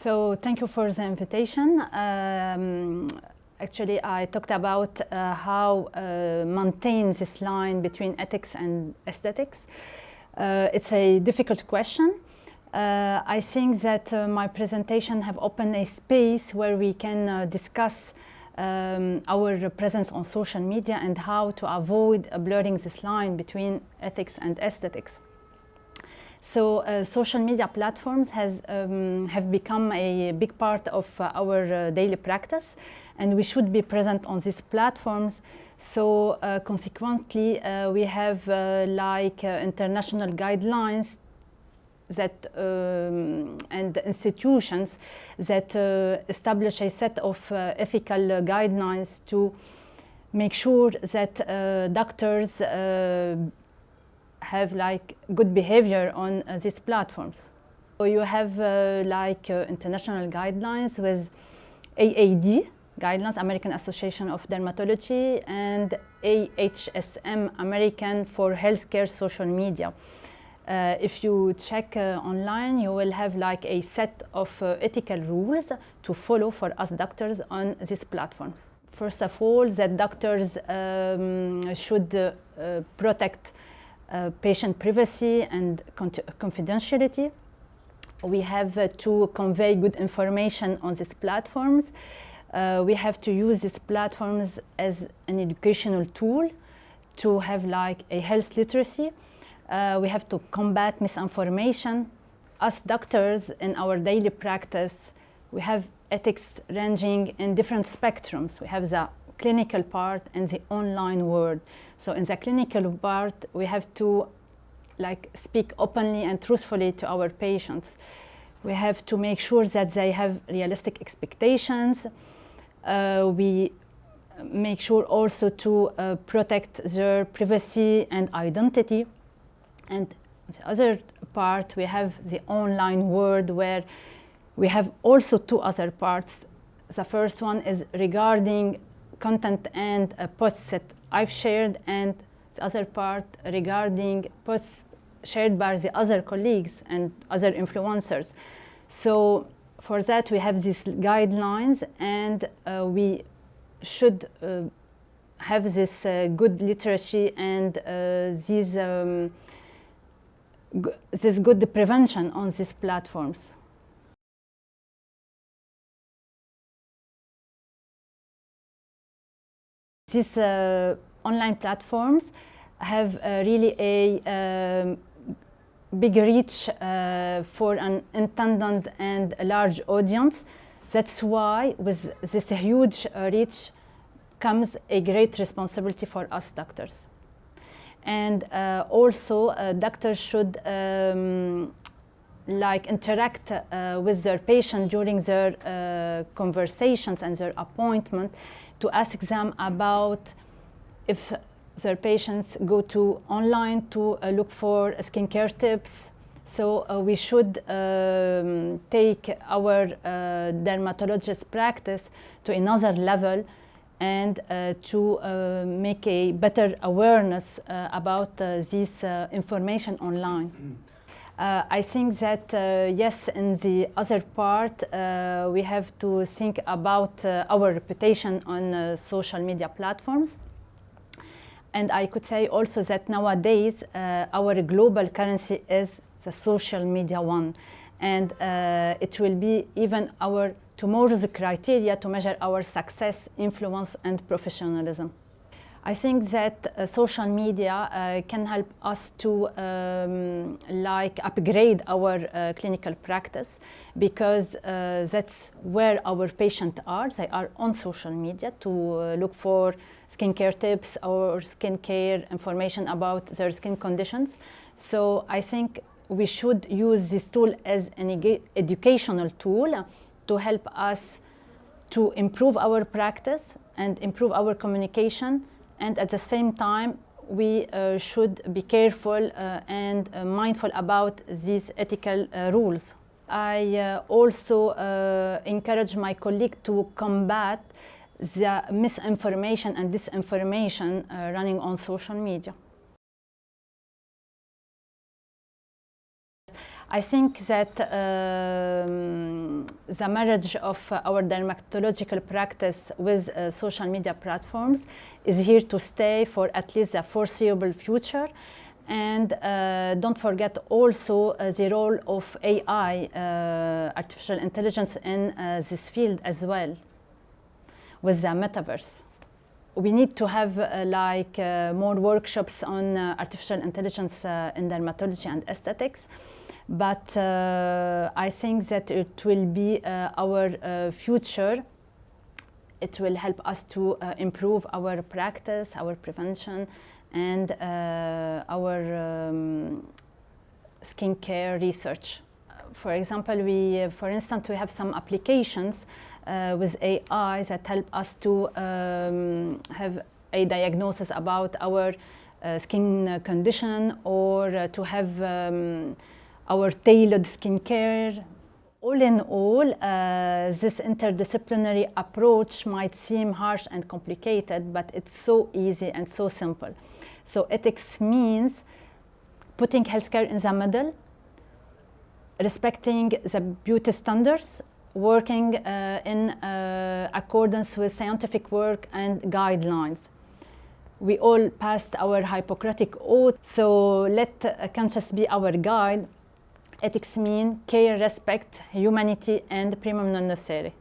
So thank you for the invitation. Actually, I talked about how maintain this line between ethics and aesthetics. It's a difficult question. I think that my presentation have opened a space where we can discuss our presence on social media and how to avoid blurring this line between ethics and aesthetics. So social media platforms have become a big part of our daily practice, and we should be present on these platforms. So consequently, we have international guidelines that and institutions that establish a set of ethical guidelines to make sure that doctors have good behavior on these platforms. So you have international guidelines with AAD guidelines, American Association of Dermatology, and AHSM, American for Healthcare Social Media. If you check online, you will have a set of ethical rules to follow for us doctors on these platforms. First of all, that doctors should protect patient privacy and confidentiality. We have to convey good information on these platforms. We have to use these platforms as an educational tool to have a health literacy. We have to combat misinformation. As doctors in our daily practice, we have ethics ranging in different spectrums. We have the clinical part and the online world. So in the clinical part, we have to speak openly and truthfully to our patients. We have to make sure that they have realistic expectations. We make sure also to protect their privacy and identity. And the other part, we have the online world, where we have also two other parts. The first one is regarding content and posts that I've shared, and the other part regarding posts shared by the other colleagues and other influencers. So for that, we have these guidelines, and we should have this good literacy and this good prevention on these platforms. These online platforms have really a big reach for an intended and a large audience. That's why with this huge reach comes a great responsibility for us doctors. And also doctors should interact with their patient during their conversations and their appointment, to ask them about if their patients go to online to look for skincare tips. So we should take our dermatologist practice to another level, and to make a better awareness about this information online. I think that yes, in the other part, we have to think about our reputation on social media platforms. And I could say also that nowadays our global currency is the social media one, and it will be even our tomorrow's criteria to measure our success, influence, and professionalism. I think that social media can help us to upgrade our clinical practice, because that's where our patients are. They are on social media to look for skincare tips or skincare information about their skin conditions. So I think we should use this tool as an educational tool to help us to improve our practice and improve our communication. And at the same time, we should be careful and mindful about these ethical rules. I also encourage my colleague to combat the misinformation and disinformation running on social media. I think that the marriage of our dermatological practice with social media platforms is here to stay for at least the foreseeable future. And don't forget also the role of AI, artificial intelligence, in this field as well, with the metaverse. We need to have more workshops on artificial intelligence in dermatology and aesthetics. But I think that it will be our future. It will help us to improve our practice, our prevention, and our skincare research. For example, for instance, we have some applications with AI that help us to have a diagnosis about our skin condition, or to have our tailored skincare. All in all, this interdisciplinary approach might seem harsh and complicated, but it's so easy and so simple. So ethics means putting healthcare in the middle, respecting the beauty standards, working in accordance with scientific work and guidelines. We all passed our Hippocratic oath, so let conscience be our guide. Ethics mean care, respect, humanity, and primum non nocere.